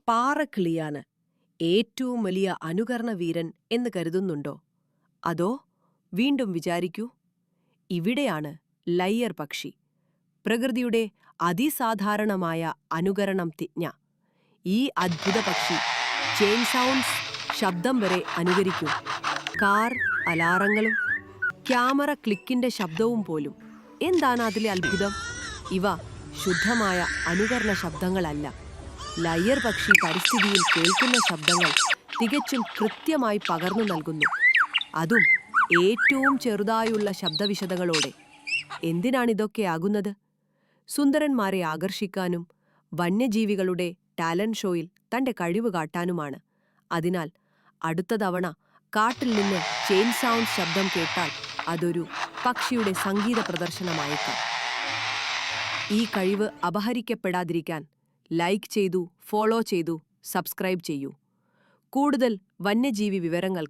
പാറക്കിളിയാണ് ഏറ്റവും വലിയ അനുകരണ വീരൻ എന്ന് കരുതുന്നുണ്ടോ? അതോ വീണ്ടും വിചാരിക്കൂ, ഇവിടെയാണ് ലയ്യർ പക്ഷി, പ്രകൃതിയുടെ അതിസാധാരണമായ അനുകരണം തിജ്ഞ. ഈ അദ്ഭുത പക്ഷി ചെയിൻ സൗണ്ട്സ് ശബ്ദം വരെ അനുകരിക്കും. കാർ അലാറങ്ങളും ക്യാമറ ക്ലിക്കിന്റെ ശബ്ദവും പോലും. എന്താണ് അതിലെ അത്ഭുതം? ഇവ ശുദ്ധമായ അനുകരണ ശബ്ദങ്ങളല്ല. ലയ്യർ പക്ഷി പരിസ്ഥിതിയിൽ കേൾക്കുന്ന ശബ്ദങ്ങൾ തികച്ചും കൃത്യമായി പകർന്നു നൽകുന്നു, അതും ഏറ്റവും ചെറുതായുള്ള ശബ്ദവിശദങ്ങളോടെ. എന്തിനാണിതൊക്കെ ആകുന്നത്? സുന്ദരന്മാരെ ആകർഷിക്കാനും വന്യജീവികളുടെ ടാലന്റ് ഷോയിൽ തന്റെ കഴിവ് കാട്ടാനുമാണ്. അതിനാൽ അടുത്ത തവണ കാട്ടിൽ നിന്ന് ചെയിൻ സൗണ്ട് ശബ്ദം കേട്ടാൽ അതൊരു പക്ഷിയുടെ സംഗീത പ്രദർശനമായേക്കാം. ഈ കഴിവ് അപഹരിക്കപ്പെടാതിരിക്കാൻ ലൈക്ക് ചെയ്തു, ഫോളോ ചെയ്തു, സബ്സ്ക്രൈബ് ചെയ്യൂ. കൂടുതൽ വന്യജീവി വിവരങ്ങൾ